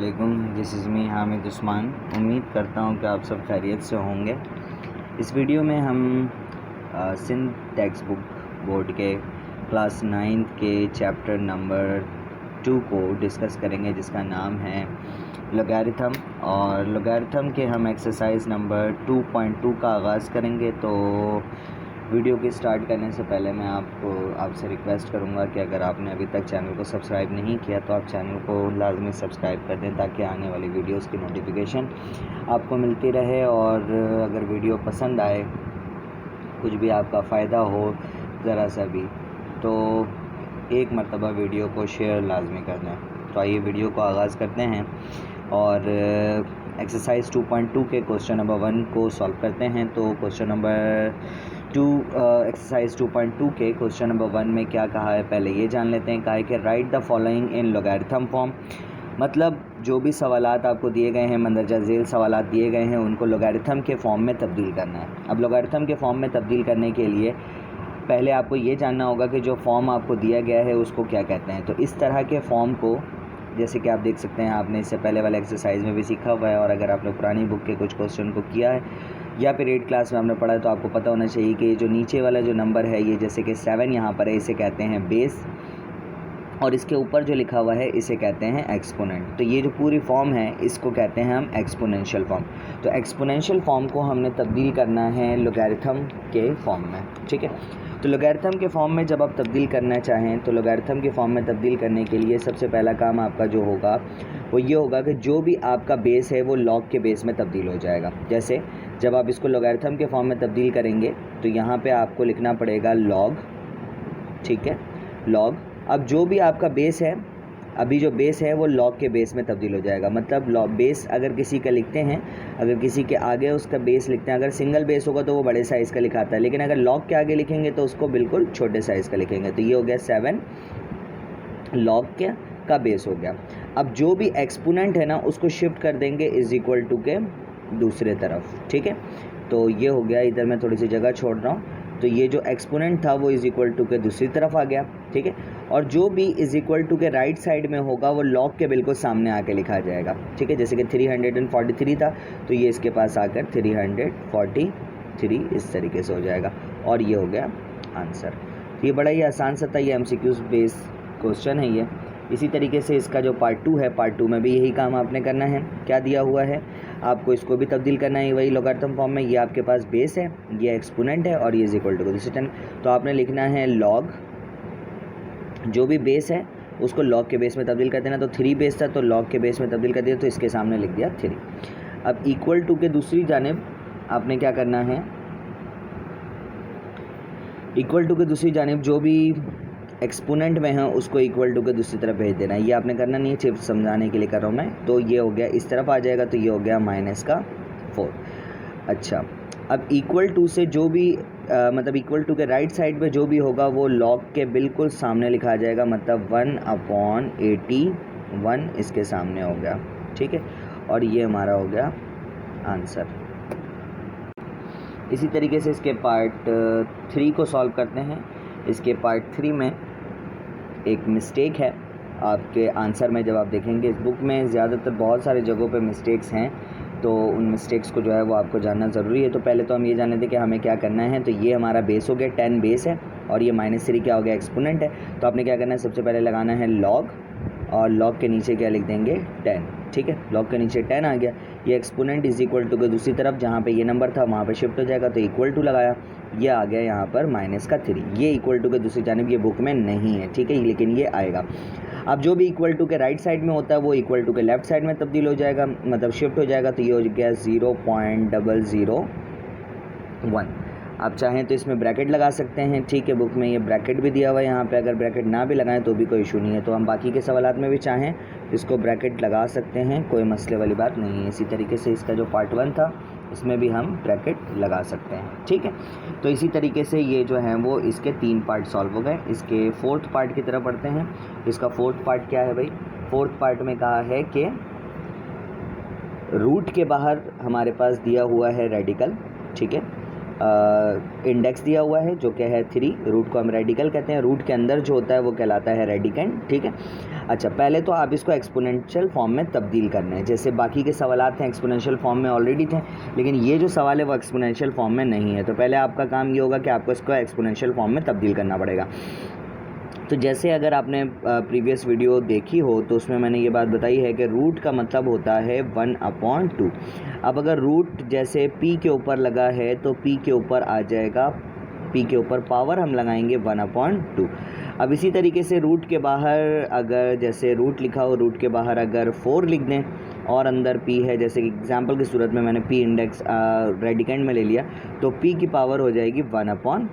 अस्सलामुअलैकुम, this is me Hamid Usman. उम्मीद करता हूँ कि आप सब खैरियत से होंगे। इस वीडियो में हम सिंध टेक्स्ट बुक बोर्ड के क्लास 9th के चैप्टर नंबर 2 को डिस्कस करेंगे, जिसका नाम है लॉगरिथम। और लॉगरिथम के हम एक्सरसाइज नंबर 2.2 का आगाज़ करेंगे। तो वीडियो के स्टार्ट करने से पहले मैं आपसे रिक्वेस्ट करूंगा कि अगर आपने अभी तक चैनल को सब्सक्राइब नहीं किया तो आप चैनल को लाजमी सब्सक्राइब कर दें, ताकि आने वाली वीडियोस की नोटिफिकेशन आपको मिलती रहे। और अगर वीडियो पसंद आए, कुछ भी आपका फ़ायदा हो ज़रा सा भी, तो एक मरतबा वीडियो को शेयर लाजमी कर दें। तो आइए वीडियो को आगाज़ करते हैं और एक्सरसाइज 2.2 के क्वेश्चन नंबर 1 को सॉल्व करते हैं। तो क्वेश्चन नंबर 2 एक्सरसाइज 2.2 के क्वेश्चन नंबर 1 में क्या कहा है, पहले ये जान लेते हैं। कहा है कि right the following in logarithm form. मतलब जो भी सवालात आपको दिए गए हैं, मंदरजा झेल सवालात दिए गए हैं, उनको लॉगरिथम के फॉर्म में तब्दील करना है। अब लॉगरिथम के फॉर्म में तब्दील करने के लिए पहले आपको ये जानना होगा कि जो फॉर्म आपको दिया गया है उसको क्या कहते हैं। तो इस तरह के फॉर्म को, जैसे कि आप देख सकते हैं, आपने इससे पहले वाले एक्सरसाइज में भी सीखा हुआ है, और अगर आपने पुरानी बुक के कुछ क्वेश्चन को किया है या फिर 8th क्लास में आपने पढ़ा है, तो आपको पता होना चाहिए कि जो नीचे वाला जो नंबर है, ये जैसे कि 7 यहाँ पर है, इसे कहते हैं बेस, और इसके ऊपर जो लिखा हुआ है इसे कहते हैं एक्सपोनेंट। तो ये जो पूरी फॉर्म है इसको कहते हैं हम एक्सपोनेंशियल फॉर्म। तो एक्सपोनेंशियल फॉर्म को हमने तब्दील करना है लॉगरिथम के फॉर्म में, ठीक है। तो लॉगरिथम के फॉर्म में जब आप तब्दील करना चाहें, तो लॉगरिथम के फॉर्म में तब्दील करने के लिए सबसे पहला काम आपका जो होगा वो ये होगा कि जो भी आपका बेस है वो लॉग के बेस में तब्दील हो जाएगा। जैसे जब आप इसको लॉगरिथम के फॉर्म में तब्दील करेंगे तो यहाँ पे आपको लिखना पड़ेगा लॉग, ठीक है, लॉग। अब जो भी आपका बेस है, अभी जो बेस है वो लॉग के बेस में तब्दील हो जाएगा। मतलब लॉग बेस अगर किसी का लिखते हैं, अगर किसी के आगे उसका बेस लिखते हैं, अगर सिंगल बेस होगा तो वो बड़े साइज़ का लिखाता है, लेकिन अगर लॉग के आगे लिखेंगे तो उसको बिल्कुल छोटे साइज़ का लिखेंगे। तो ये हो गया 7 लॉग का बेस हो गया। अब जो भी एक्सपोनेंट है ना, उसको शिफ्ट कर देंगे इज इक्वल टू के दूसरे तरफ, ठीक है। तो ये हो गया, इधर मैं थोड़ी सी जगह छोड़ रहा हूँ। तो ये जो एक्सपोनेंट था वो इज़ इक्वल टू के दूसरी तरफ आ गया, ठीक है। और जो भी इज़ इक्वल टू के राइट साइड में होगा वो लॉग के बिल्कुल सामने आके लिखा जाएगा, ठीक है। जैसे कि 343 था, तो ये इसके पास आकर 343 इस तरीके से हो जाएगा, और ये हो गया आंसर। ये बड़ा ही आसान सा था, ये MCQ बेस क्वेश्चन है ये। इसी तरीके से इसका जो पार्ट 2 है, पार्ट 2 में भी यही काम आपने करना है। क्या दिया हुआ है आपको, इसको भी तब्दील करना है वही लॉगरिथम फॉर्म में। ये आपके पास बेस है, ये एक्सपोनेंट है, और ये इज इक्वल टू को दूसरे टर्म। तो आपने लिखना है लॉग, जो भी बेस है उसको लॉग के बेस में तब्दील कर देना। तो 3 बेस था तो लॉग के बेस में तब्दील कर दिया, तो इसके सामने लिख दिया 3। अब इक्वल टू के दूसरी जानिब आपने क्या करना है, इक्वल टू के दूसरी जानिब जो भी एक्सपोनेंट में है उसको इक्वल टू के दूसरी तरफ भेज देना है। ये आपने करना नहीं है, सिर्फ समझाने के लिए कर रहा हूँ मैं। तो ये हो गया, इस तरफ आ जाएगा, तो ये हो गया -4। अच्छा, अब इक्वल टू से जो भी मतलब इक्वल टू के राइट साइड पे जो भी होगा वो लॉग के बिल्कुल सामने लिखा जाएगा, मतलब 1/81 इसके सामने हो गया, ठीक है। और ये हमारा हो गया आंसर। इसी तरीके से इसके पार्ट 3 को सॉल्व करते हैं। इसके पार्ट 3 में एक मिस्टेक है आपके आंसर में। जब आप देखेंगे इस बुक में ज़्यादातर बहुत सारे जगहों पे मिस्टेक्स हैं, तो उन मिस्टेक्स को जो है वो आपको जानना ज़रूरी है। तो पहले तो हम ये जान लेते हैं कि हमें क्या करना है। तो ये हमारा बेस हो गया, 10 बेस है, और ये -3 क्या हो गया, एक्सपोनेंट है। तो आपने क्या करना है, सबसे पहले लगाना है लॉग, और लॉग के नीचे क्या लिख देंगे, 10, ठीक है। लॉग के नीचे 10 आ गया। ये एक्सपोनेंट इज इक्वल टू के दूसरी तरफ जहाँ पे ये नंबर था वहाँ पे शिफ्ट हो जाएगा, तो इक्वल टू लगाया, ये आ गया यहाँ पर -3। ये इक्वल टू के दूसरी जानिब ये बुक में नहीं है, ठीक है, लेकिन ये आएगा। अब जो भी इक्वल टू के राइट साइड में होता है वो इक्वल टू के लेफ़्ट साइड में तब्दील हो जाएगा, मतलब शिफ्ट हो जाएगा। तो ये हो गया 0.001। आप चाहें तो इसमें ब्रैकेट लगा सकते हैं, ठीक है। बुक में ये ब्रैकेट भी दिया हुआ है यहाँ पे, अगर ब्रैकेट ना भी लगाएं तो भी कोई इशू नहीं है। तो हम बाकी के सवालात में भी चाहें इसको ब्रैकेट लगा सकते हैं, कोई मसले वाली बात नहीं है। इसी तरीके से इसका जो पार्ट 1 था इसमें भी हम ब्रैकेट लगा सकते हैं, ठीक है। तो इसी तरीके से ये जो है वो इसके 3 पार्ट सॉल्व हो गए। इसके 4th पार्ट की तरफ बढ़ते हैं। इसका 4th पार्ट क्या है भाई, 4th पार्ट में कहा है कि रूट के बाहर हमारे पास दिया हुआ है रेडिकल, ठीक है। इंडेक्स दिया हुआ है जो कि है 3, रूट को हम रेडिकल कहते हैं, रूट के अंदर जो होता है वो कहलाता है रेडिकेंड, ठीक है। अच्छा, पहले तो आप इसको एक्सपोनेंशियल फॉर्म में तब्दील करना है, जैसे बाकी के सवालात थे एक्सपोनेंशियल फॉर्म में ऑलरेडी थे, लेकिन ये जो सवाल है वो एक्सपोनेंशियल फॉर्म में नहीं है। तो पहले आपका काम ये होगा कि आपको इसको एक्सपोनेंशियल फॉर्म में तब्दील करना पड़ेगा। तो जैसे अगर आपने प्रीवियस वीडियो देखी हो तो उसमें मैंने ये बात बताई है कि रूट का मतलब होता है 1/2। अब अगर रूट जैसे p के ऊपर लगा है तो p के ऊपर आ जाएगा, p के ऊपर पावर हम लगाएंगे 1/2। अब इसी तरीके से रूट के बाहर अगर जैसे रूट लिखा हो, रूट के बाहर अगर 4 लिख दें और अंदर p है, जैसे एग्जांपल की सूरत में मैंने p इंडेक्स रेडिकेंड में ले लिया, तो p की पावर हो जाएगी 1/4।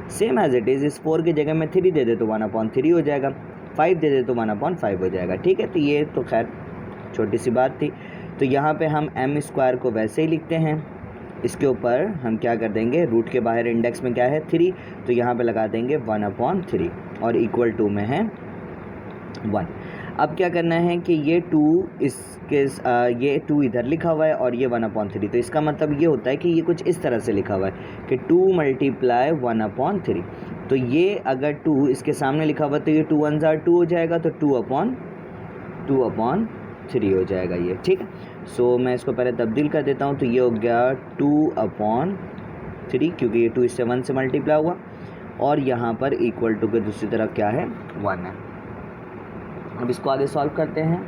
सेम एज इट इज़, इस 4 की जगह में 3 दे दे तो 1/3 हो जाएगा, 5 दे दे तो 1/5 हो जाएगा, ठीक है। तो ये तो खैर छोटी सी बात थी। तो यहाँ पे हम m स्क्वायर को वैसे ही लिखते हैं, इसके ऊपर हम क्या कर देंगे, रूट के बाहर इंडेक्स में क्या है 3, तो यहाँ पे लगा देंगे 1/3 और इक्वल टू में है 1। अब क्या करना है कि ये 2 इसके ये 2 इधर लिखा हुआ है और ये 1/3, तो इसका मतलब ये होता है कि ये कुछ इस तरह से लिखा हुआ है कि 2 × 1/3। तो ये अगर 2 इसके सामने लिखा हुआ तो ये 2 1 2 हो जाएगा, तो 2/3 हो जाएगा ये, ठीक है। सो मैं इसको पहले तब्दील कर देता हूँ, तो ये हो गया 2/3 क्योंकि ये 2 इससे 1 से मल्टीप्लाई हुआ और यहाँ पर इक्वल टू के दूसरी तरफ क्या है 1 है। अब इसको आगे सॉल्व करते हैं,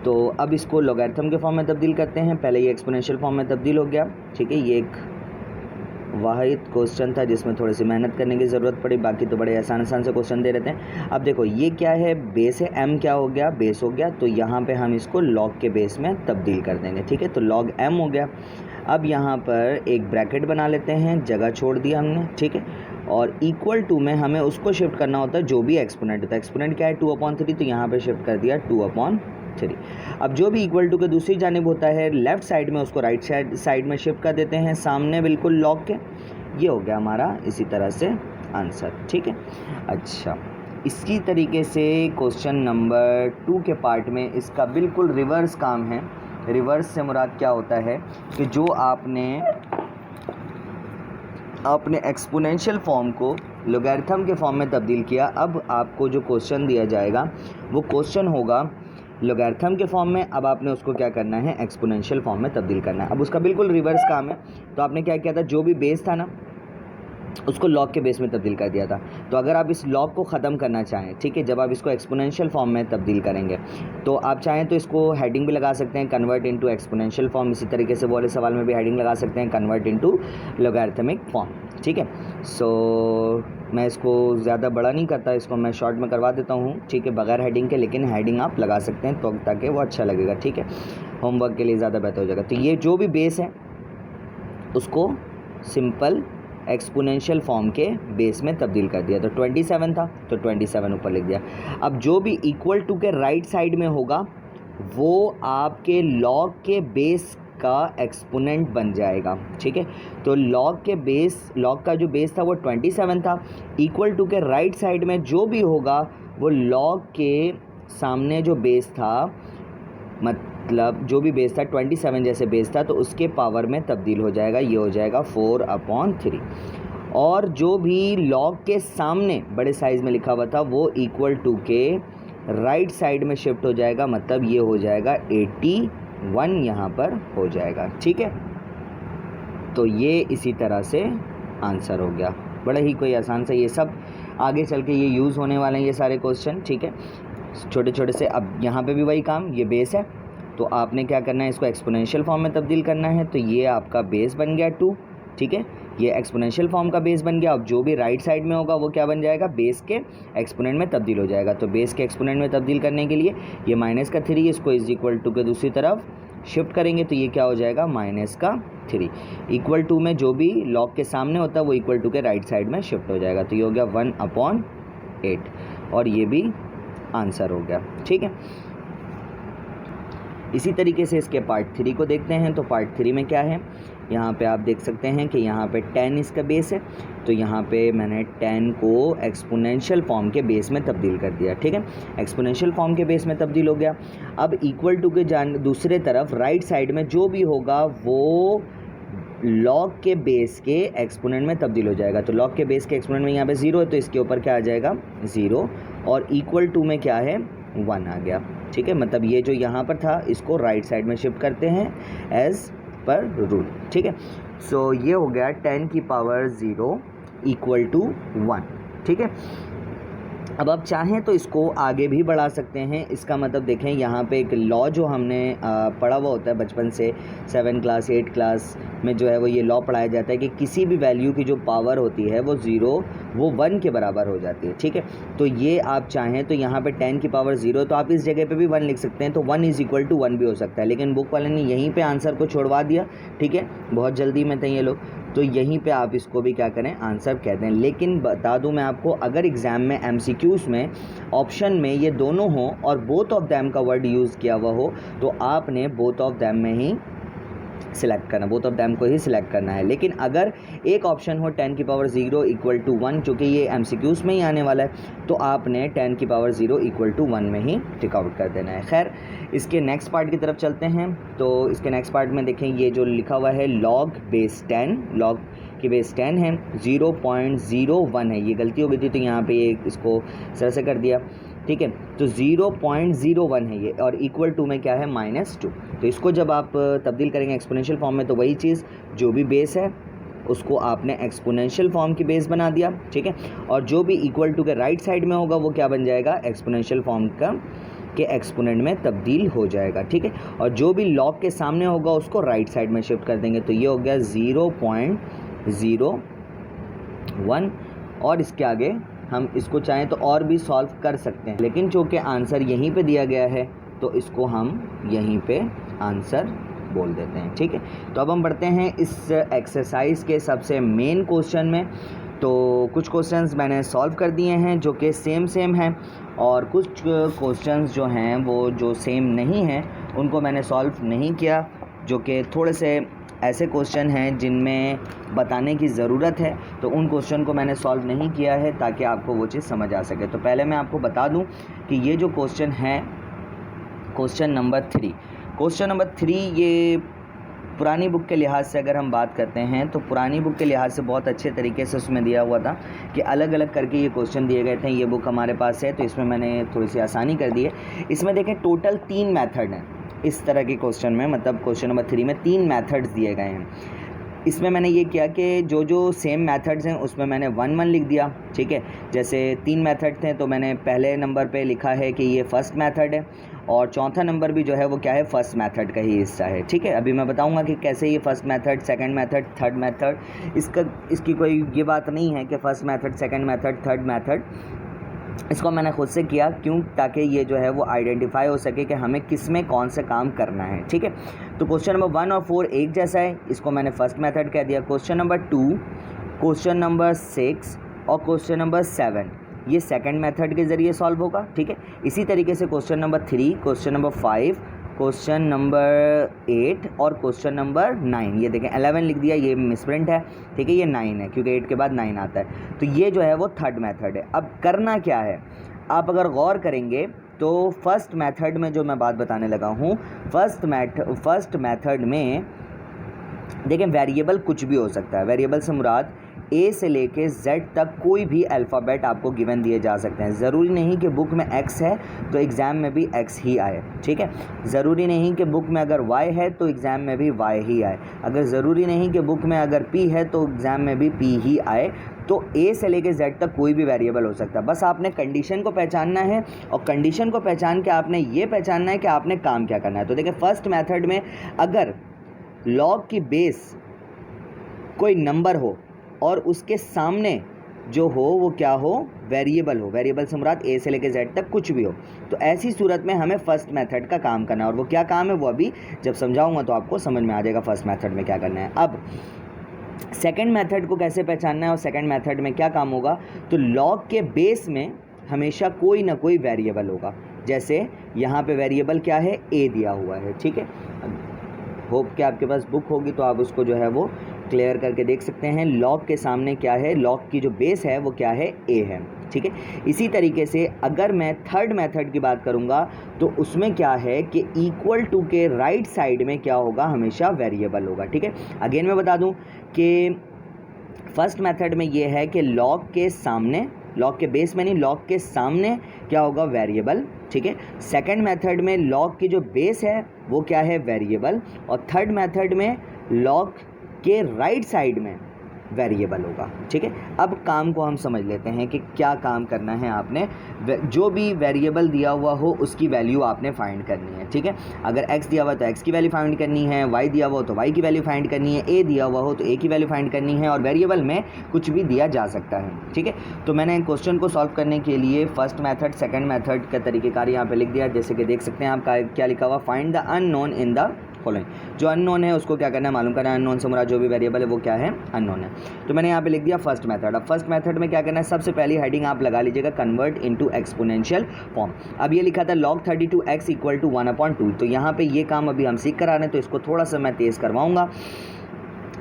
तो अब इसको लॉगरिथम के फॉर्म में तब्दील करते हैं। पहले ये एक्सपोनेंशियल फॉर्म में तब्दील हो गया, ठीक है। ये एक वाहिद क्वेश्चन था जिसमें थोड़ी सी मेहनत करने की ज़रूरत पड़ी, बाकी तो बड़े आसान से क्वेश्चन दे रहते हैं। अब देखो ये क्या है, बेस है, m क्या हो गया, बेस हो गया, तो यहाँ पे हम इसको log के बेस में तब्दील कर देंगे, ठीक है। तो log m हो गया। अब यहाँ पर एक ब्रैकेट बना लेते हैं, जगह छोड़ दिया हमने, ठीक है। और इक्वल टू में हमें उसको शिफ्ट करना होता है जो भी एक्सपोनेंट होता है। एक्सपोनेंट क्या है 2/3, तो यहाँ पे शिफ्ट कर दिया 2/3। अब जो भी इक्वल टू के दूसरी जानिब होता है लेफ़्ट साइड में, उसको राइट साइड में शिफ्ट कर देते हैं, सामने बिल्कुल लॉग के। ये हो गया हमारा इसी तरह से आंसर, ठीक है। अच्छा, इसी तरीके से क्वेश्चन नंबर 2 के पार्ट में इसका बिल्कुल रिवर्स काम है। रिवर्स से मुराद क्या होता है कि जो आपने एक्सपोनेंशियल फॉर्म को लॉगरिथम के फॉर्म में तब्दील किया, अब आपको जो क्वेश्चन दिया जाएगा वो क्वेश्चन होगा लॉगरिथम के फॉर्म में। अब आपने उसको क्या करना है, एक्सपोनेंशियल फॉर्म में तब्दील करना है। अब उसका बिल्कुल रिवर्स काम है। तो आपने क्या किया था, जो भी बेस था ना उसको लॉग के बेस में तब्दील कर दिया था। तो अगर आप इस लॉग को ख़त्म करना चाहें, ठीक है, जब आप इसको एक्सपोनेंशियल फॉर्म में तब्दील करेंगे तो आप चाहें तो इसको हेडिंग भी लगा सकते हैं, कन्वर्ट इनटू एक्सपोनेंशियल फॉर्म। इसी तरीके से वाले सवाल में भी हेडिंग लगा सकते हैं, कन्वर्ट इनटू लॉगरिथमिक फॉर्म, ठीक है। सो मैं इसको ज़्यादा बड़ा नहीं करता, इसको मैं शॉर्ट में करवा देता हूँ, ठीक है, बगैर हेडिंग के, लेकिन हेडिंग आप लगा सकते हैं तो ताकि वो अच्छा लगेगा, ठीक है, होमवर्क के लिए ज़्यादा बेहतर हो जाएगा। तो ये जो भी बेस है उसको सिंपल एक्सपोनेंशियल फॉर्म के बेस में तब्दील कर दिया। तो 27 था तो 27 ऊपर लिख दिया। अब जो भी इक्वल टू के राइट साइड में होगा वो आपके लॉग के बेस का एक्सपोनेंट बन जाएगा, ठीक है। तो लॉग का जो बेस था वो 27 था, इक्वल टू के राइट साइड में जो भी होगा वो लॉग के सामने जो बेस था, मतलब जो भी बेस था 27 जैसे बेस था, तो उसके पावर में तब्दील हो जाएगा, ये हो जाएगा 4/3। और जो भी लॉग के सामने बड़े साइज़ में लिखा हुआ था वो इक्वल टू के राइट साइड में शिफ्ट हो जाएगा, मतलब ये हो जाएगा 81 यहाँ पर हो जाएगा, ठीक है। तो ये इसी तरह से आंसर हो गया, बड़ा ही कोई आसान सा। ये सब आगे चल के ये यूज़ होने वाले हैं ये सारे क्वेश्चन, ठीक है, छोटे छोटे से। अब यहाँ पे भी वही काम, ये बेस है तो आपने क्या करना है, इसको एक्सपोनेंशियल फॉर्म में तब्दील करना है। तो ये आपका बेस बन गया 2, ठीक है, ये एक्सपोनेंशियल फॉर्म का बेस बन गया। अब जो भी राइट साइड में होगा वो क्या बन जाएगा, बेस के एक्सपोनेंट में तब्दील हो जाएगा। तो बेस के एक्सपोनेंट में तब्दील करने के लिए ये -3 इसको इज इक्वल टू के दूसरी तरफ शिफ्ट करेंगे, तो ये क्या हो जाएगा -3। इक्वल टू में जो भी लॉग के सामने होता है वो इक्वल टू के राइट साइड में शिफ्ट हो जाएगा, तो ये हो गया 1/8 और ये भी आंसर हो गया, ठीक है। इसी तरीके से इसके पार्ट 3 को देखते हैं। तो पार्ट 3 में क्या है, यहाँ पे आप देख सकते हैं कि यहाँ पे 10 इसका बेस है, तो यहाँ पे मैंने 10 को एक्सपोनेंशियल फॉर्म के बेस में तब्दील कर दिया, ठीक है, एक्सपोनेंशियल फॉर्म के बेस में तब्दील हो गया। अब इक्वल टू के दूसरे तरफ राइट साइड में जो भी होगा वो लॉग के बेस के एक्सपोनेंट में तब्दील हो जाएगा। तो लॉग के बेस के एक्सपोनेंट में यहाँ पे 0 है तो इसके ऊपर क्या आ जाएगा 0, और इक्वल टू में क्या है 1 आ गया। ठीक है, मतलब ये जो यहाँ पर था इसको राइट साइड में शिफ्ट करते हैं एज पर रूल। ठीक है, सो ये हो गया 10 की पावर 0 इक्वल टू 1। ठीक है, अब आप चाहें तो इसको आगे भी बढ़ा सकते हैं। इसका मतलब देखें, यहाँ पे एक लॉ जो हमने पढ़ा हुआ होता है बचपन से, 7 क्लास 8 क्लास में जो है वो ये लॉ पढ़ाया जाता है कि किसी भी वैल्यू की जो पावर होती है वो 1 के बराबर हो जाती है। ठीक है, तो ये आप चाहें तो यहाँ पे 10 की पावर 0, तो आप इस जगह पे भी 1 लिख सकते हैं, तो 1 इज़ इक्वल टू 1 भी हो सकता है, लेकिन बुक वाले ने यहीं पे आंसर को छोड़वा दिया। ठीक है, बहुत जल्दी में थे ये लोग, तो यहीं पे आप इसको भी क्या करें आंसर कहते हैं। लेकिन बता दूं मैं आपको, अगर एग्ज़ाम में MCQs में ऑप्शन में ये दोनों हों और बोथ ऑफ दैम का वर्ड यूज़ किया हुआ हो तो आपने बोथ ऑफ दैम में ही सिलेक्ट करना, बोथ ऑफ दैम को ही सिलेक्ट करना है। लेकिन अगर एक ऑप्शन हो 10 की पावर 0 इक्वल टू 1, चूँकि ये MCQs में ही आने वाला है, तो आपने 10 की पावर 0 इक्वल टू 1 में ही टिक आउट कर देना है। खैर, इसके नेक्स्ट पार्ट की तरफ चलते हैं। तो इसके नेक्स्ट पार्ट में देखें, ये जो लिखा हुआ है लॉग बेस 10, लॉग की बेस 10 है, 0.01 है। ये गलती हो गई थी तो यहाँ पे ये इसको सर से कर दिया। ठीक है, तो 0.01 है ये, और इक्वल टू में क्या है -2। तो इसको जब आप तब्दील करेंगे एक्सपोनेंशियल फॉर्म में, तो वही चीज़ जो भी बेस है उसको आपने एक्सपोनेंशियल फॉर्म की बेस बना दिया। ठीक है, और जो भी इक्वल टू के राइट साइड में होगा वो क्या बन जाएगा, एक्सपोनेंशियल फॉर्म का के एक्सपोनेंट में तब्दील हो जाएगा। ठीक है, और जो भी लॉग के सामने होगा उसको राइट साइड में शिफ्ट कर देंगे, तो ये हो गया 0.01। और इसके आगे हम इसको चाहें तो और भी सॉल्व कर सकते हैं, लेकिन चूँकि आंसर यहीं पे दिया गया है तो इसको हम यहीं पे आंसर बोल देते हैं। ठीक है, तो अब हम बढ़ते हैं इस एक्सरसाइज के सबसे मेन क्वेश्चन में। तो कुछ क्वेश्चंस मैंने सॉल्व कर दिए हैं जो कि सेम हैं, और कुछ क्वेश्चंस जो हैं वो जो सेम नहीं हैं उनको मैंने सॉल्व नहीं किया, जो कि थोड़े से ऐसे क्वेश्चन हैं जिनमें बताने की ज़रूरत है, तो उन क्वेश्चन को मैंने सॉल्व नहीं किया है ताकि आपको वो चीज़ समझ आ सके। तो पहले मैं आपको बता दूं कि ये जो क्वेश्चन है, क्वेश्चन नंबर 3, क्वेश्चन नंबर 3 ये पुरानी बुक के लिहाज से अगर हम बात करते हैं तो पुरानी बुक के लिहाज से बहुत अच्छे तरीके से उसमें दिया हुआ था कि अलग अलग करके ये क्वेश्चन दिए गए थे। ये बुक हमारे पास है तो इसमें मैंने थोड़ी सी आसानी कर दी है। इसमें देखें टोटल 3 मेथड हैं इस तरह के क्वेश्चन में, मतलब क्वेश्चन नंबर 3 में 3 मेथड्स दिए गए हैं। इसमें मैंने ये किया कि जो जो सेम मेथड्स हैं उसमें मैंने 1 1 लिख दिया। ठीक है, जैसे 3 मेथड थे तो मैंने पहले नंबर पे लिखा है कि ये फर्स्ट मेथड है, और चौथा नंबर भी जो है वो क्या है, फर्स्ट मेथड का ही हिस्सा है। ठीक है, अभी मैं बताऊंगा कि कैसे ये first method, second method, third method, इसकी कोई ये बात नहीं है कि first method, second method, third method, इसको मैंने खुद से किया। क्यों? ताकि ये जो है वो आइडेंटिफाई हो सके कि हमें किस में कौन से काम करना है। ठीक है, तो क्वेश्चन नंबर 1 और 4 एक जैसा है, इसको मैंने फर्स्ट मेथड कह दिया। क्वेश्चन नंबर 2, क्वेश्चन नंबर 6 और क्वेश्चन नंबर 7 ये सेकंड मेथड के ज़रिए सॉल्व होगा। ठीक है, इसी तरीके से question number 3, question number 5, question number 8 और क्वेश्चन नंबर 9, ये देखें 11 लिख दिया, ये मिसप्रिंट है। ठीक है, ये 9 है क्योंकि 8 के बाद 9 आता है, तो ये जो है वो थर्ड मेथड है। अब करना क्या है, आप अगर गौर करेंगे तो फर्स्ट मेथड में जो मैं बात बताने लगा हूँ, फर्स्ट मेथड में देखें वेरिएबल कुछ भी हो सकता है। वेरिएबल से मुराद ए से लेके जेड तक कोई भी अल्फ़ाबेट आपको गिवन दिए जा सकते हैं। ज़रूरी नहीं कि बुक में एक्स है तो एग्ज़ाम में भी एक्स ही आए। ठीक है, ज़रूरी नहीं कि बुक में अगर वाई है तो एग्ज़ाम में भी वाई ही आए। अगर ज़रूरी नहीं कि बुक में अगर पी है तो एग्ज़ाम में भी पी ही आए। तो ए से लेके जेड तक कोई भी वेरिएबल हो सकता है, बस आपने कंडीशन को पहचानना है, और कंडीशन को पहचान के आपने ये पहचानना है कि आपने काम क्या करना है। तो देखिए फर्स्ट मेथड में अगर लॉग की बेस कोई नंबर हो और उसके सामने जो हो वो क्या हो, वेरिएबल हो, वेरिएबल से मुराद ए से लेके जेड तक कुछ भी हो, तो ऐसी सूरत में हमें फर्स्ट मेथड का काम करना है। और वो क्या काम है वो अभी जब समझाऊंगा तो आपको समझ में आ जाएगा फर्स्ट मेथड में क्या करना है। अब सेकंड मेथड को कैसे पहचानना है और सेकंड मेथड में क्या काम होगा, तो लॉग के बेस में हमेशा कोई ना कोई वेरिएबल होगा। जैसे यहाँ पे वेरिएबल क्या है, ए दिया हुआ है। ठीक है, होप कि आपके पास बुक होगी तो आप उसको जो है वो क्लियर करके देख सकते हैं। लॉग के सामने क्या है, लॉग की जो बेस है वो क्या है, ए है, ठीक है। इसी तरीके से अगर मैं थर्ड मेथड की बात करूंगा तो उसमें क्या है कि इक्वल टू के राइट साइड में क्या होगा, हमेशा वेरिएबल होगा, ठीक है। अगेन मैं बता दूं कि फर्स्ट मेथड में ये है कि लॉग के सामने, लॉग के बेस में नहीं, लॉग के सामने क्या होगा, वेरिएबल, ठीक है। सेकंड मेथड में लॉग की जो बेस है वो क्या है, वेरिएबल, और थर्ड मेथड में लॉग के राइट साइड में वेरिएबल होगा, ठीक है। अब काम को हम समझ लेते हैं कि क्या काम करना है आपने। जो भी वेरिएबल दिया हुआ हो उसकी वैल्यू आपने फाइंड करनी है, ठीक है। अगर x दिया हुआ तो x की वैल्यू फाइंड करनी है, y दिया हुआ हो तो y की वैल्यू फाइंड करनी है, a दिया हुआ हो तो a की वैल्यू फाइंड करनी है, और वेरिएबल में कुछ भी दिया जा सकता है, ठीक है। तो मैंने क्वेश्चन को सॉल्व करने के लिए फर्स्ट मेथड सेकंड मेथड का तरीक़ेकार यहाँ पे लिख दिया। जैसे कि देख सकते हैं आप क्या लिखा हुआ, find the unknown in the following. जो अननोन है उसको क्या करना है, मालूम करना है। अननोन से मुराद जो भी वेरिएबल है वो क्या है, अननोन है। तो मैंने यहाँ पे लिख दिया फर्स्ट मेथड। अब फर्स्ट मेथड में क्या करना है, सबसे पहली हेडिंग आप लगा लीजिएगा, कन्वर्ट इनटू एक्सपोनेंशियल फॉर्म। अब ये लिखा था log 32x इक्वल टू 1/2, तो यहाँ पे ये काम अभी हम सीख कर आ रहे हैं, तो इसको थोड़ा सा मैं तेज़ करवाऊँगा।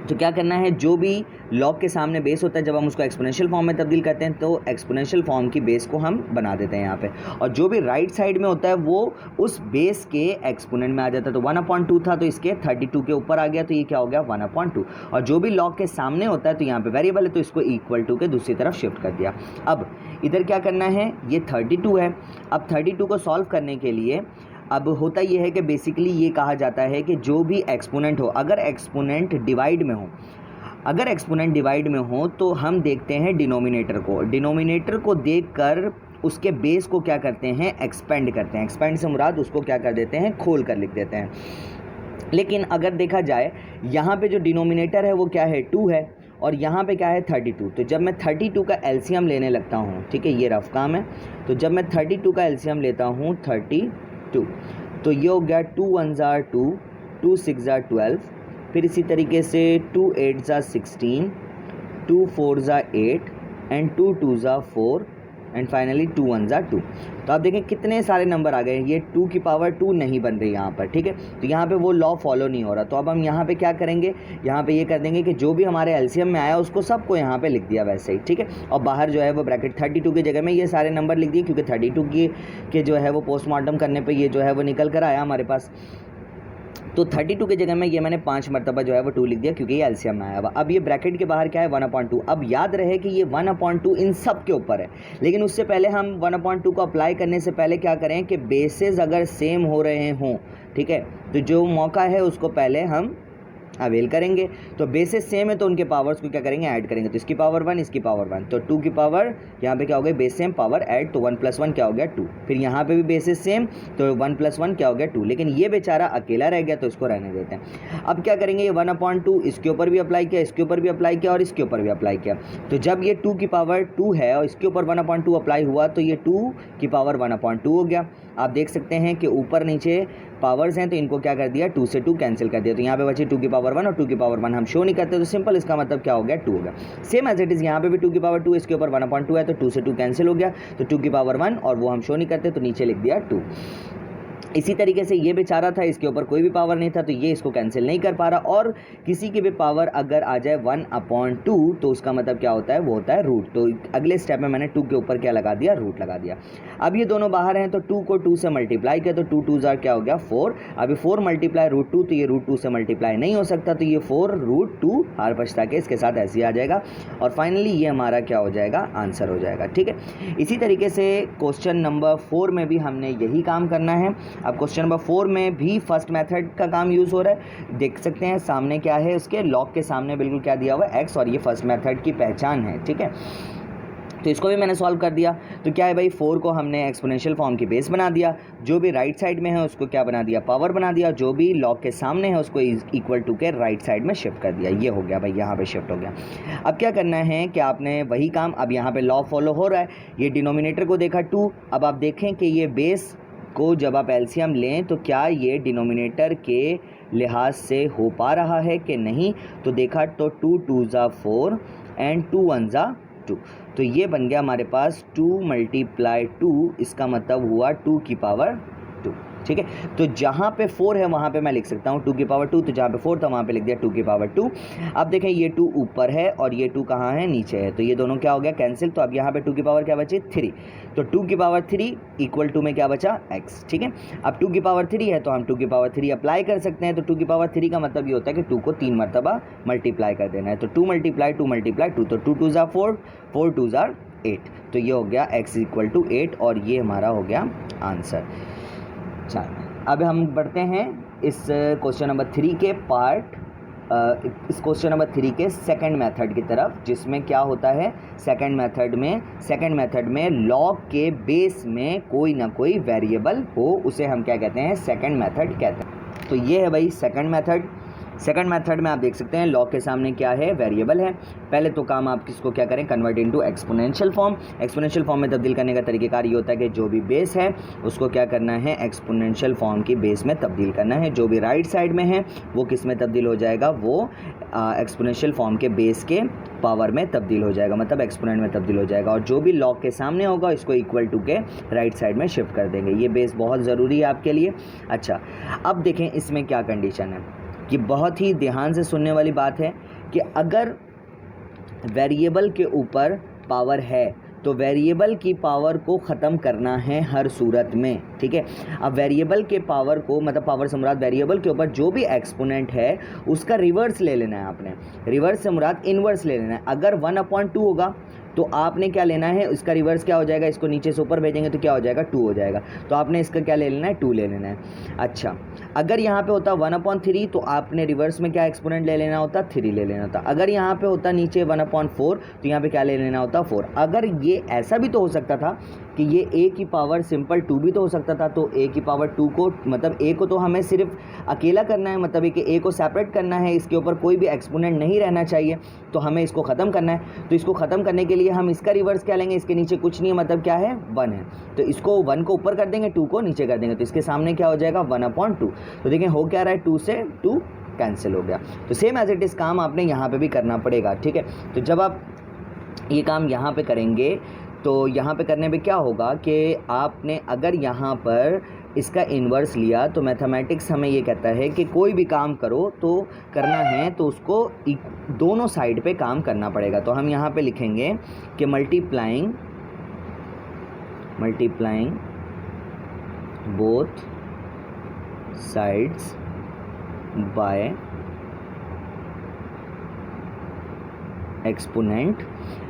तो क्या करना है, जो भी लॉग के सामने बेस होता है जब हम उसको एक्सपोनेंशियल फॉर्म में तब्दील करते हैं तो एक्सपोनेंशियल फॉर्म की बेस को हम बना देते हैं यहाँ पे, और जो भी राइट साइड में होता है वो उस बेस के एक्सपोनेंट में आ जाता है। तो 1/2 था तो इसके 32 के ऊपर आ गया, तो ये क्या हो गया, 1/2। और जो भी लॉग के सामने होता है तो यहाँ पे वेरिएबल है तो इसको इक्वल टू के दूसरी तरफ शिफ्ट कर दिया। अब इधर क्या करना है, ये 32 है। अब 32 को सॉल्व करने के लिए अब होता यह है कि बेसिकली ये कहा जाता है कि जो भी एक्सपोनेंट हो, अगर एक्सपोनेंट डिवाइड में हो, अगर एक्सपोनेंट डिवाइड में हो तो हम देखते हैं डिनोमिनेटर को, डिनोमिनेटर को देखकर उसके बेस को क्या करते हैं, एक्सपेंड करते हैं। एक्सपेंड से मुराद उसको क्या कर देते हैं, खोल कर लिख देते हैं। लेकिन अगर देखा जाए यहाँ पे जो डिनोमिनेटर है वो क्या है, 2 है, और यहाँ पे क्या है, 32। तो जब मैं 32 का एलसीएम लेने लगता हूँ, ठीक है, ये रफ काम है, तो जब मैं 32 का एलसीएम लेता हूँ 32, तो ये हो गया 2 1 ज़ा 2, 2 6 ज़ा 12, फिर इसी तरीके से 2 8 ज़ा 16, 2 4 ज़ा 8 एंड 2 2 ज़ा 4 एंड फाइनली 2 1 ज़ा 2। तो आप देखें कितने सारे नंबर आ गए, ये 2 की पावर 2 नहीं बन रही यहाँ पर, ठीक है। तो यहाँ पे वो लॉ फॉलो नहीं हो रहा, तो अब हम यहाँ पे क्या करेंगे, यहाँ पे ये कर देंगे कि जो भी हमारे एलसीएम में आया उसको सबको यहाँ पे लिख दिया वैसे ही, ठीक है। और बाहर जो है वो ब्रैकेट 32 की जगह में ये सारे नंबर लिख दिए, क्योंकि 32 के जो है वो पोस्टमार्टम करने पर ये जो है वो निकल कर आया हमारे पास। तो 32 की जगह में ये मैंने 5 मरतबा जो है वो 2 लिख दिया, क्योंकि ये एलसीएम में आया हुआ। अब ये ब्रैकेट के बाहर क्या है, 1/2। अब याद रहे कि ये 1/2 इन सब के ऊपर है, लेकिन उससे पहले हम 1/2 को अप्लाई करने से पहले क्या करें कि बेसेस अगर सेम हो रहे हों, ठीक है, तो जो मौका है उसको पहले हम अवेल करेंगे। तो बेसेस सेम है तो उनके पावर्स को क्या करेंगे, ऐड करेंगे। तो इसकी पावर 1, इसकी पावर 1, तो 2 की पावर यहाँ पे क्या हो गया, बेस सेम पावर ऐड, तो 1 + 1 क्या हो गया, 2। फिर यहाँ पे भी बेसेस सेम, तो 1 + 1 क्या हो गया, 2। लेकिन ये बेचारा अकेला रह गया तो इसको रहने देते हैं। अब क्या करेंगे, ये 1/2 इसके ऊपर भी अप्लाई किया, इसके ऊपर भी अप्लाई किया और इसके ऊपर भी अप्लाई किया। तो जब ये 2 की पावर 2 है और इसके ऊपर 1/2 अप्लाई हुआ तो ये 2 की पावर 1/2 हो गया। आप देख सकते हैं कि ऊपर नीचे पावर्स हैं तो इनको क्या कर दिया, 2 से 2 कैंसिल कर दिया। तो यहाँ पे बचे 2 की पावर 1 और 2 की पावर 1 हम शो नहीं करते, तो सिंपल इसका मतलब क्या हो गया, 2 हो गया। सेम एज इट इज़ यहाँ पे भी 2 की पावर 2, इसके ऊपर 1/2 है तो 2 से 2 कैंसिल हो गया, तो 2 की पावर 1 और वो हम शो नहीं करते तो नीचे लिख दिया 2। इसी तरीके से ये बेचारा था, इसके ऊपर कोई भी पावर नहीं था तो ये इसको कैंसिल नहीं कर पा रहा, और किसी की भी पावर अगर आ जाए 1/2 तो उसका मतलब क्या होता है, वो होता है रूट। तो अगले स्टेप में मैंने 2 के ऊपर क्या लगा दिया, रूट लगा दिया। अब ये दोनों बाहर हैं तो 2 को 2 से मल्टीप्लाई किया तो 2 2 ज़ा क्या हो गया, 4। अभी 4 × √2 तो ये √2 से मल्टीप्लाई नहीं हो सकता, तो ये 4 √2 हार पछता के इसके साथ ऐसे ही आ जाएगा, और फाइनली ये हमारा क्या हो जाएगा, आंसर हो जाएगा, ठीक है। इसी तरीके से क्वेश्चन नंबर 4 में भी हमने यही काम करना है। अब क्वेश्चन नंबर 4 में भी फर्स्ट मेथड का काम यूज़ हो रहा है। देख सकते हैं सामने क्या है, उसके लॉग के सामने बिल्कुल क्या दिया हुआ है, x, और ये फर्स्ट मेथड की पहचान है, ठीक है। तो इसको भी मैंने सॉल्व कर दिया। तो क्या है भाई, 4 को हमने एक्सपोनेंशियल फॉर्म की बेस बना दिया, जो भी राइट साइड में है उसको क्या बना दिया, पावर बना दिया, जो भी लॉग के सामने है उसको इक्वल टू के राइट साइड में शिफ्ट कर दिया। ये हो गया भाई, यहाँ पे शिफ्ट हो गया। अब क्या करना है कि आपने वही काम, अब यहाँ पे लॉ फॉलो हो रहा है। ये डिनोमिनेटर को देखा 2, अब आप देखें कि ये बेस को जब आप एलसीएम लें तो क्या ये डिनोमिनेटर के लिहाज से हो पा रहा है कि नहीं। तो देखा तो 2 2 ज़ा 4 एंड 2 1 ज़ा 2, तो ये बन गया हमारे पास 2 × 2, इसका मतलब हुआ 2 की पावर 2। ठीक है। तो जहाँ पे 4 है वहाँ पे मैं लिख सकता हूँ 2 की पावर 2, तो जहाँ पे 4 था वहाँ पे लिख दिया 2 की पावर 2। अब देखें ये 2 ऊपर है और ये 2 कहाँ है, नीचे है, तो ये दोनों क्या हो गया, कैंसिल। तो अब यहाँ पे 2 की पावर क्या बची, 3, तो 2 की पावर 3 इक्वल टू में क्या बचा, x, ठीक है। अब 2 की पावर 3 है तो हम 2 की पावर 3 अप्लाई कर सकते हैं, तो 2 की पावर 3 का मतलब ये होता है कि 2 को 3 मरतबा मल्टीप्लाई कर देना है, तो 2 मल्टीप्लाई 2 मल्टीप्लाई 2, तो 2 2 ज़ा 4, 4 2 ज़ा 8, तो ये हो गया x इक्वल टू 8 और ये हमारा हो गया आंसर। चलो अब हम बढ़ते हैं इस क्वेश्चन नंबर 3 के इस क्वेश्चन नंबर 3 के सेकंड मेथड की तरफ, जिसमें क्या होता है, सेकंड मेथड में लॉग के बेस में कोई ना कोई वेरिएबल हो, उसे हम क्या कहते हैं, सेकंड मेथड कहते हैं। तो ये है भाई सेकंड मेथड में आप देख सकते हैं लॉग के सामने क्या है, वेरिएबल है। पहले तो काम आप किसको क्या करें, convert into exponential form. Exponential form में तब्दील करने का तरीक़ाकार ये होता है कि जो भी बेस है उसको क्या करना है, एक्सपोनेंशियल फॉर्म की बेस में तब्दील करना है। जो भी राइट साइड में है वो किस में तब्दील हो जाएगा, वो एक्सपोनेंशियल फॉर्म के बेस के पावर में तब्दील हो जाएगा, मतलब एक्सपोनेंट में तब्दील हो जाएगा। और जो भी लॉग के सामने होगा इसको इक्वल टू के राइट साइड में शिफ्ट कर देंगे। ये बेस बहुत ज़रूरी है आपके लिए। अच्छा, अब देखें इसमें क्या कंडीशन है, कि बहुत ही ध्यान से सुनने वाली बात है कि अगर वेरिएबल के ऊपर पावर है तो वेरिएबल की पावर को ख़त्म करना है हर सूरत में, ठीक है। अब वेरिएबल के पावर को, मतलब पावर से मुराद वेरिएबल के ऊपर जो भी एक्सपोनेंट है उसका रिवर्स ले लेना है आपने, रिवर्स से मुराद इन्वर्स ले लेना है। अगर 1/2 होगा तो आपने क्या लेना है, इसका रिवर्स क्या हो जाएगा, इसको नीचे से ऊपर भेजेंगे तो क्या हो जाएगा, 2 हो जाएगा, तो आपने इसका क्या ले लेना है, 2 ले लेना है। अच्छा, अगर यहाँ पे होता 1/3 तो आपने रिवर्स में क्या एक्सपोनेंट ले लेना होता, 3 ले लेना होता। अगर यहाँ पे होता नीचे 1/4 तो यहाँ पे क्या ले लेना होता, 4। अगर ये ऐसा भी तो हो सकता था कि ये a की पावर सिंपल 2 भी तो हो सकता था, तो a की पावर 2 को, मतलब a को तो हमें सिर्फ अकेला करना है, मतलब कि a को सेपरेट करना है, इसके ऊपर कोई भी एक्सपोनेंट नहीं रहना चाहिए, तो हमें इसको ख़त्म करना है। तो इसको ख़त्म करने के लिए हम इसका रिवर्स क्या लेंगे, इसके नीचे कुछ नहीं है, मतलब क्या है, 1 है, तो इसको 1 को ऊपर कर देंगे, 2 को नीचे कर देंगे, तो इसके सामने क्या हो जाएगा, 1/2। तो देखें हो क्या रहा है, 2 से 2 कैंसिल हो गया। तो सेम एज इट इस काम आपने यहाँ पे भी करना पड़ेगा, ठीक है। तो जब आप ये काम यहाँ पे करेंगे तो यहाँ पे करने पे क्या होगा कि आपने अगर यहाँ पर इसका इन्वर्स लिया तो मैथमेटिक्स हमें ये कहता है कि कोई भी काम करो तो करना है तो उसको दोनों साइड पे काम करना पड़ेगा। तो हम यहाँ पे लिखेंगे कि multiplying both sides by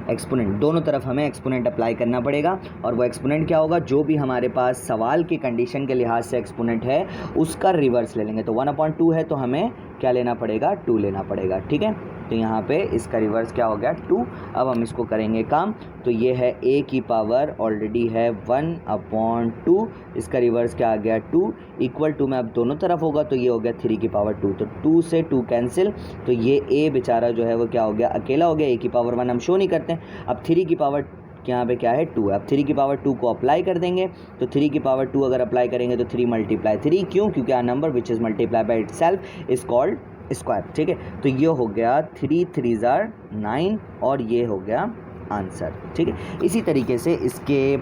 exponent, दोनों तरफ हमें एक्सपोनेंट अप्लाई करना पड़ेगा। और वो एक्सपोनेंट क्या होगा, जो भी हमारे पास सवाल की कंडीशन के लिहाज से एक्सपोनेंट है उसका रिवर्स ले लेंगे। तो 1/2 है तो हमें क्या लेना पड़ेगा, 2 लेना पड़ेगा, ठीक है। तो यहाँ पे इसका रिवर्स क्या हो गया, 2। अब हम इसको करेंगे काम, तो ये है a की पावर ऑलरेडी है 1/2, इसका रिवर्स क्या आ गया, 2 इक्वल टू में अब दोनों तरफ होगा तो ये हो गया 3 की पावर 2, तो 2 से 2 कैंसिल, तो ये a बेचारा जो है वो क्या हो गया, अकेला हो गया। a की पावर 1 हम शो नहीं करते। अब 3 की पावर यहाँ पे क्या है, 2 है। अब 3 की पावर 2 को अप्लाई कर देंगे, तो 3 की पावर 2 अगर अप्लाई करेंगे तो 3 मल्टीप्लाई 3, क्यों, क्योंकि a number which is multiply by itself is called square, ठीक है। तो ये हो गया 3 3 ज़ार 9 और ये हो गया आंसर, ठीक है। इसी तरीके से इसके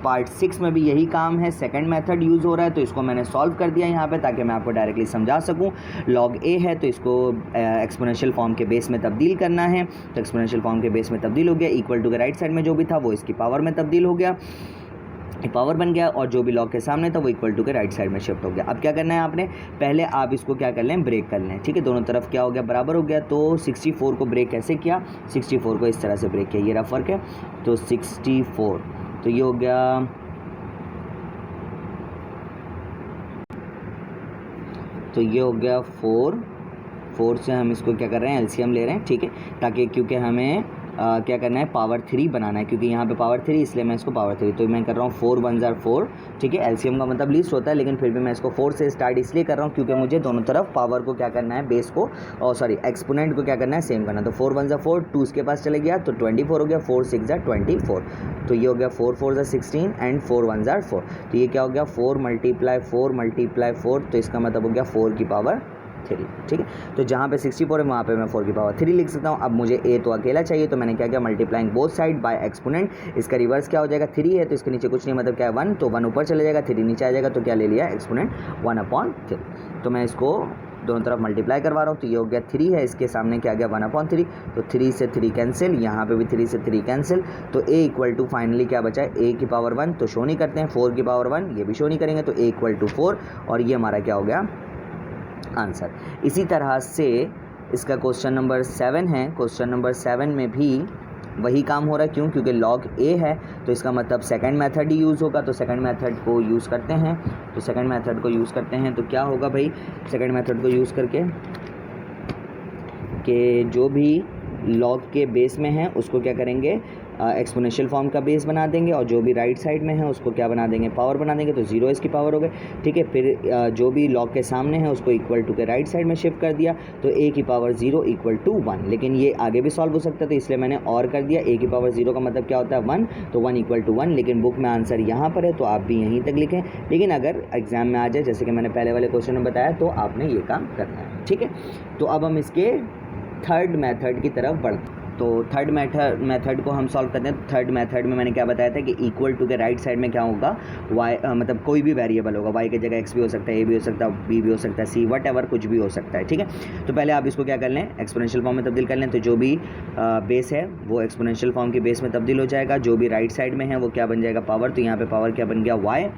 पार्ट 6 में भी यही काम है, सेकंड मेथड यूज़ हो रहा है, तो इसको मैंने सॉल्व कर दिया यहाँ पे ताकि मैं आपको डायरेक्टली समझा सकूँ। लॉग a है तो इसको एक्सपोनेंशियल फॉर्म के बेस में तब्दील करना है, तो एक्सपोनेंशियल फॉर्म के बेस में तब्दील हो गया, इक्वल टू के राइट साइड में जो भी था वो इसकी पावर में तब्दील हो गया, पावर बन गया, और जो भी लॉग के सामने था वो इक्वल टू के राइट साइड में शिफ्ट हो गया। अब क्या करना है आपने, पहले आप इसको क्या कर लें, ब्रेक कर लें, ठीक है। दोनों तरफ क्या हो गया, बराबर हो गया। तो 64 को ब्रेक कैसे किया, 64 को इस तरह से ब्रेक किया, ये रहा फ़र्क है। तो 64, तो ये हो गया, तो ये हो गया 4 से हम इसको क्या कर रहे हैं, एलसीएम ले रहे हैं, ठीक है, ताकि क्योंकि हमें क्या करना है, पावर 3 बनाना है, क्योंकि यहाँ पे पावर 3 इसलिए मैं इसको पावर 3, तो मैं कर रहा हूँ 4 1 ज़ार 4, ठीक है। एलसीएम का मतलब लीस्ट होता है, लेकिन फिर भी मैं इसको 4 से स्टार्ट इसलिए कर रहा हूँ क्योंकि मुझे दोनों तरफ पावर को क्या करना है, बेस को, और सॉरी एक्सपोनेंट को क्या करना है, सेम करना है। तो 4 1 ज़ार 4, 2 इसके पास चले गया तो 24 हो गया, 4 6 ज़ार 24, तो ये हो गया 4 4 ज़ार 16 एंड 4 1 ज़ार 4, तो ये क्या हो गया, 4 मल्टीप्लाई 4 मल्टीप्लाई 4, तो इसका मतलब हो गया 4 की पावर 3, ठीक है। तो जहाँ पे 64 है वहाँ पे मैं 4 की पावर 3 लिख सकता हूँ। अब मुझे a तो अकेला चाहिए, तो मैंने क्या किया, multiplying both side by exponent. इसका रिवर्स क्या हो जाएगा, 3 है तो इसके नीचे कुछ नहीं, मतलब क्या है 1, तो 1 ऊपर चले जाएगा, 3 नीचे आ जाएगा, तो क्या ले लिया, एक्सपोनेंट 1/3। तो मैं इसको दोनों तरफ मल्टीप्लाई करवा रहा हूँ, तो ये हो गया 3 है, इसके सामने क्या गया 1/3, तो 3 से 3 कैंसिल, यहाँ पे भी 3 से 3 कैंसिल, तो a इक्वल टू फाइनली क्या बचा है, a की पावर 1 तो शो नहीं करते हैं, 4 की पावर 1 ये भी शो नहीं करेंगे, तो a इक्वल टू 4, और ये हमारा क्या हो गया आंसर। इसी तरह से इसका क्वेश्चन नंबर 7 है। क्वेश्चन नंबर 7 में भी वही काम हो रहा है, क्यों, क्योंकि log a है, तो इसका मतलब सेकंड मेथड ही यूज़ होगा, तो सेकंड मेथड को यूज़ करते हैं। तो सेकंड मेथड को यूज़ करते हैं, तो क्या होगा भाई, सेकंड मेथड को यूज़ करके कि जो भी log के बेस में है उसको क्या करेंगे, एक्सपोनेंशियल फॉर्म का बेस बना देंगे, और जो भी राइट साइड में है उसको क्या बना देंगे, पावर बना देंगे, तो 0 इसकी पावर हो गई, ठीक है। फिर जो भी log के सामने है उसको इक्वल टू के राइट साइड में शिफ्ट कर दिया, तो a की पावर 0 इक्वल टू 1, लेकिन ये आगे भी सॉल्व हो सकता है, तो इसलिए मैंने और कर दिया। a की पावर 0 का मतलब क्या होता है 1, तो 1 इक्वल टू 1, लेकिन बुक में आंसर यहाँ पर है, तो आप भी यहीं तक लिखें। लेकिन अगर एग्जाम में आ जाए, जैसे कि मैंने पहले वाले क्वेश्चन में बताया, तो आपने ये काम करना है, ठीक है। तो अब हम इसके थर्ड मेथड की तरफ बढ़ते हैं। तो थर्ड मेथड को हम सॉल्व करते हैं। थर्ड मेथड में मैंने क्या बताया था कि इक्वल टू के राइट साइड में क्या होगा, y मतलब कोई भी वेरिएबल होगा, y की जगह x भी हो सकता है, a भी हो सकता है, b भी हो सकता है, c वट एवर कुछ भी हो सकता है, ठीक है। तो पहले आप इसको क्या कर लें, एक्सपोनेंशियल फॉर्म में तब्दील कर लें। तो जो भी बेस है वो एक्सपोनेंशियल फॉर्म के बेस में तब्दील हो जाएगा, जो भी राइट साइड में है वो क्या बन जाएगा, पावर, तो यहाँ पर पावर क्या बन गया y,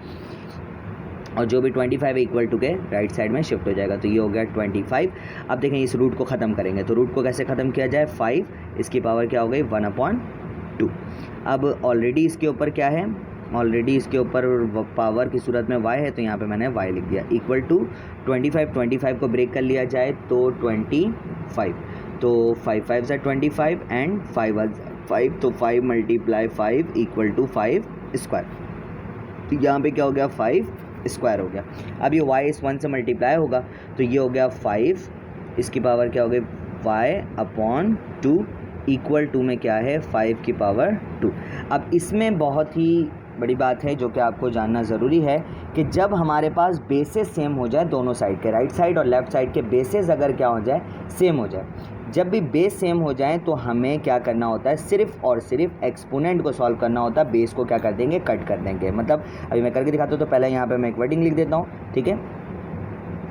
और जो भी 25 है इक्वल टू के राइट साइड में शिफ्ट हो जाएगा, तो ये हो गया 25। अब देखें इस रूट को ख़त्म करेंगे, तो रूट को कैसे ख़त्म किया जाए, 5 इसकी पावर क्या हो गई 1/2। अब ऑलरेडी इसके ऊपर क्या है, ऑलरेडी इसके ऊपर पावर की सूरत में y है, तो यहाँ पे मैंने y लिख दिया, इक्वल टू 25 को ब्रेक कर लिया जाए तो 25, तो 5 5 से 25 एंड 5 तो 5 मल्टीप्लाई 5 इक्वल टू 5 स्क्वायर, तो यहाँ पे क्या हो गया 5 स्क्वायर हो गया। अब ये y इस 1 से मल्टीप्लाई होगा, तो ये हो गया 5, इसकी पावर क्या हो गई y/2 इक्वल टू में क्या है 5 की पावर 2। अब इसमें बहुत ही बड़ी बात है जो कि आपको जानना ज़रूरी है कि जब हमारे पास बेसेस सेम हो जाए, दोनों साइड के राइट साइड और लेफ़्ट साइड के बेसेस अगर क्या हो जाए, सेम हो जाए, जब भी बेस सेम हो जाए तो हमें क्या करना होता है, सिर्फ और सिर्फ एक्सपोनेंट को सॉल्व करना होता है, बेस को क्या कर देंगे, कट कर देंगे। मतलब अभी मैं करके दिखाता हूँ, तो पहले यहाँ पे मैं एक वर्डिंग लिख देता हूँ, ठीक है।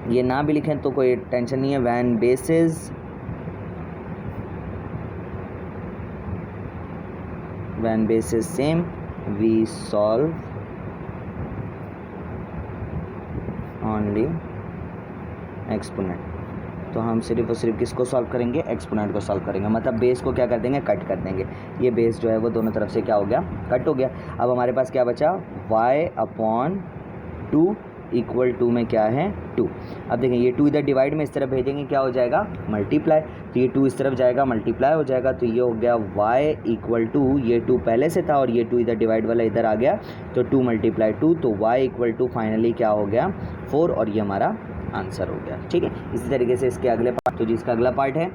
ये ना भी लिखें तो कोई टेंशन नहीं है। When basis same we solve only exponent, तो हम सिर्फ और सिर्फ किसको सॉल्व करेंगे, एक्सपोनेंट को सॉल्व करेंगे, मतलब बेस को क्या कर देंगे, कट कर देंगे। ये बेस जो है वो दोनों तरफ से क्या हो गया, कट हो गया। अब हमारे पास क्या बचा, y/2 इक्वल टू में क्या है 2। अब देखें ये 2 इधर डिवाइड में इस तरफ भेजेंगे, क्या हो जाएगा मल्टीप्लाई, तो ये 2 इस तरफ जाएगा मल्टीप्लाई हो जाएगा, तो ये हो गया y इक्वल टू, ये 2 पहले से था और ये 2 इधर डिवाइड वाला इधर आ गया, तो 2 मल्टीप्लाई 2, तो y इक्वल टू फाइनली क्या हो गया 4, और ये हमारा आंसर हो गया, ठीक है। इसी तरीके से इसके अगले पार्ट, तो जिसका अगला पार्ट है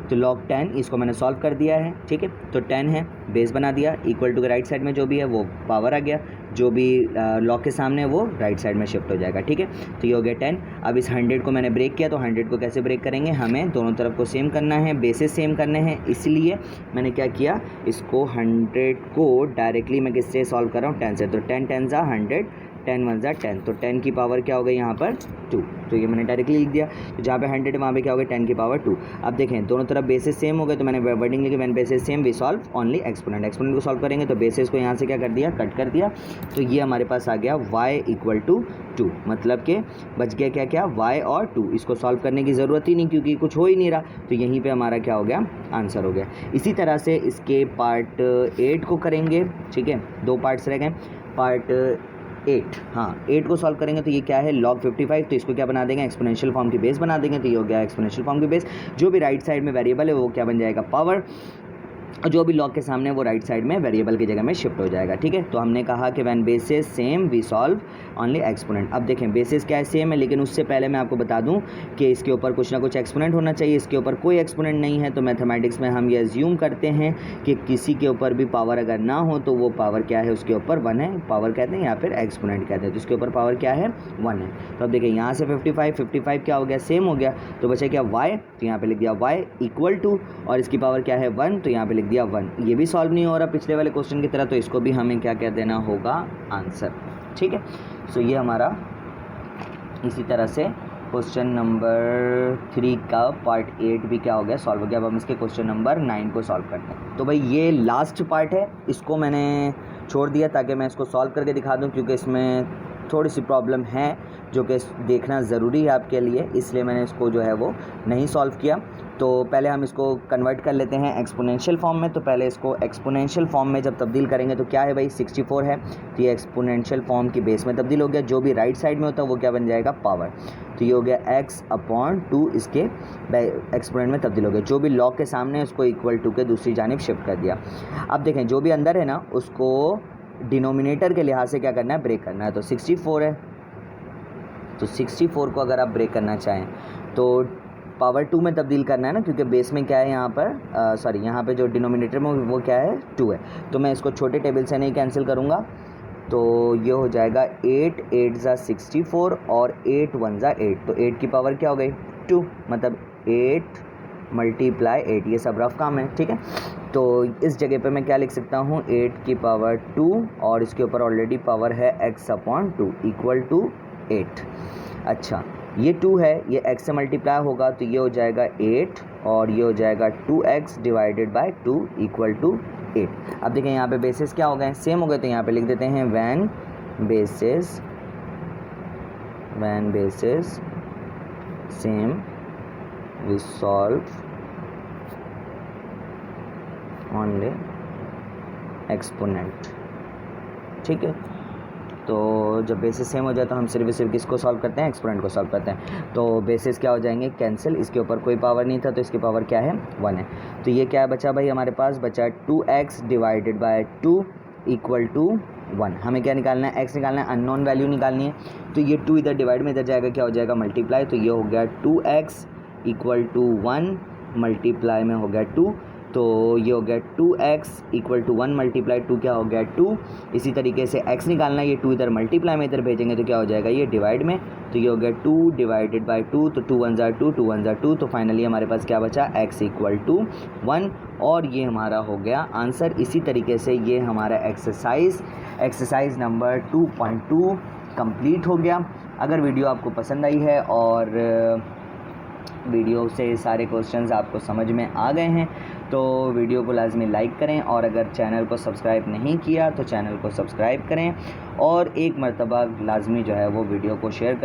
तो log 10, इसको मैंने सॉल्व कर दिया है, ठीक है। तो 10 है, बेस बना दिया, इक्वल टू के राइट साइड में जो भी है वो पावर आ गया, जो भी log के सामने है वो राइट साइड में शिफ्ट हो जाएगा, ठीक है। तो ये हो गया 10। अब इस 100 को मैंने ब्रेक किया, तो 100 को कैसे ब्रेक करेंगे, हमें दोनों तरफ को सेम करना है, बेसिस सेम करने हैं, इसलिए मैंने क्या किया, इसको 100 को डायरेक्टली मैं किससे सॉल्व कर रहा हूँ, 10 से, तो 10 10 ज़ा 100, 10 1 ज़ा 10, तो 10 की पावर क्या हो गई यहाँ पर 2, तो ये मैंने डायरेक्टली लिख दिया। तो जहाँ पे 100 वहाँ पे क्या हो गया 10 की पावर 2। अब देखें दोनों तरफ बेसिस सेम हो गए, तो मैंने वर्डिंग लिखी, when basis same we solve only exponent. Exponent को सॉल्व करेंगे तो बेसिस को यहाँ से क्या कर दिया, कट कर दिया, तो ये हमारे पास आ गया y इक्वल टू 2, मतलब कि बच गया क्या क्या y और 2। इसको सॉल्व करने की ज़रूरत ही नहीं क्योंकि कुछ हो ही नहीं रहा, तो यहीं पर हमारा क्या हो गया, आंसर हो गया। इसी तरह से इसके पार्ट 8 को करेंगे, ठीक है, 2 पार्ट्स रह गए। पार्ट 8, हाँ 8 को सॉल्व करेंगे, तो ये क्या है log 55, तो इसको क्या बना देंगे, एक्सपोनेंशियल फॉर्म की बेस बना देंगे, तो ये हो गया एक्सपोनेंशियल फॉर्म की बेस। जो भी राइट साइड में वेरिएबल है वो क्या बन जाएगा, पावर, और जो भी लॉग के सामने वो राइट साइड में वेरिएबल की जगह में शिफ्ट हो जाएगा। ठीक है, तो हमने कहा कि when basis same we solve only exponent. अब देखें बेसिस क्या है, सेम है, लेकिन उससे पहले मैं आपको बता दूं कि इसके ऊपर कुछ ना कुछ एक्सपोनेंट होना चाहिए। इसके ऊपर कोई एक्सपोनेंट नहीं है, तो मैथमेटिक्स में हम ये अज्यूम करते हैं कि किसी के ऊपर भी पावर अगर ना हो तो वो पावर क्या है, उसके ऊपर 1 है, पावर कहते हैं या फिर एक्सपोनेंट कहते हैं। तो इसके ऊपर पावर क्या है, 1 है। तो अब देखिए यहाँ से 55 क्या हो गया, सेम हो गया, तो बचा क्या y, तो यहाँ पे लिख दिया y इक्वल टू, और इसकी पावर क्या है 1, तो यहाँ पे लिख दिया 1। ये भी सॉल्व नहीं हो रहा पिछले वाले क्वेश्चन की तरह, तो इसको भी हमें क्या कह देना होगा, आंसर। ठीक है, सो ये हमारा इसी तरह से क्वेश्चन नंबर 3 का पार्ट 8 भी क्या हो गया, सॉल्व हो गया। अब हम इसके क्वेश्चन नंबर 9 को सॉल्व करते हैं। तो भाई ये लास्ट पार्ट है, इसको मैंने छोड़ दिया ताकि मैं इसको सॉल्व करके दिखा दूं, क्योंकि इसमें थोड़ी सी प्रॉब्लम है जो कि देखना ज़रूरी है आपके लिए, इसलिए मैंने इसको जो है वो नहीं सॉल्व किया। तो पहले हम इसको कन्वर्ट कर लेते हैं एक्सपोनेंशियल फॉर्म में। तो पहले इसको एक्सपोनेंशियल फॉर्म में जब तब्दील करेंगे तो क्या है भाई, 64 है, तो ये एक्सपोनेंशियल फॉर्म की बेस में तब्दील हो गया। जो भी राइट साइड में होता है वो क्या बन जाएगा, पावर। तो ये हो गया x/2, इसके एक्सपोनेंट में तब्दील हो गया। जो भी लॉग के सामने है उसको इक्वल टू के दूसरी जानिब शिफ्ट कर दिया। अब देखें जो भी अंदर है ना उसको डिनोमिनेटर के लिहाज से क्या करना है, ब्रेक करना है। तो 64 है, तो 64 को अगर आप ब्रेक करना चाहें तो पावर 2 में तब्दील करना है ना, क्योंकि बेस में क्या है यहाँ पर, सॉरी यहाँ पे जो डिनोमिनेटर में वो क्या है, 2 है। तो मैं इसको छोटे टेबल से नहीं कैंसिल करूँगा, तो ये हो जाएगा 8 8 ज़ा 64 और 8 1 ज़ा 8, तो 8 की पावर क्या हो गई, 2, मतलब 8 मल्टीप्लाई 8, ये सब रफ काम है। ठीक है, तो इस जगह पे मैं क्या लिख सकता हूँ, 8 की पावर 2 और इसके ऊपर ऑलरेडी पावर है x/2 इक्वल टू 8। अच्छा, ये 2 है, ये x से मल्टीप्लाई होगा तो ये हो जाएगा 8 और ये हो जाएगा 2x divided by 2 equal to 8। अब देखें यहाँ पे बेसिस क्या हो गए, सेम हो गए, तो यहाँ पे लिख देते हैं when basis same we solve only exponent. ठीक है, तो जब बेसिस सेम हो जाए तो हम सिर्फ किसको सॉल्व करते हैं, एक्सपोनेंट को सॉल्व करते हैं। तो बेसिस क्या हो जाएंगे, कैंसिल, इसके ऊपर कोई पावर नहीं था तो इसकी पावर क्या है, 1 है। तो ये क्या बचा भाई, हमारे पास बचा 2x divided by 2 equal to 1। हमें क्या निकालना है, x निकालना है, अननोन वैल्यू निकालनी है। तो ये 2 इधर डिवाइड में इधर जाएगा, क्या हो जाएगा, मल्टीप्लाई। तो ये हो गया 2x इक्वल टू 1 मल्टीप्लाई में हो गया 2, तो ये हो गया 2x इक्वल टू 1 मल्टीप्लाई 2 क्या हो गया 2। इसी तरीके से x निकालना है, ये 2 इधर मल्टीप्लाई में इधर भेजेंगे तो क्या हो जाएगा, ये डिवाइड में, तो ये हो गया 2 डिवाइडेड बाय 2, तो 2 1 ज़ा 2 2 1 ज़ा 2, तो फाइनली हमारे पास क्या बचा, x इक्वल टू 1, और ये हमारा हो गया आंसर। इसी तरीके से ये हमारा एक्सरसाइज नंबर 2.2 कंप्लीट हो गया। अगर वीडियो आपको पसंद आई है और वीडियो से सारे क्वेश्चंस आपको समझ में आ गए हैं तो वीडियो को लाजमी लाइक करें, और अगर चैनल को सब्सक्राइब नहीं किया तो चैनल को सब्सक्राइब करें, और एक मरतबा लाजमी जो है वो वीडियो को शेयर करें।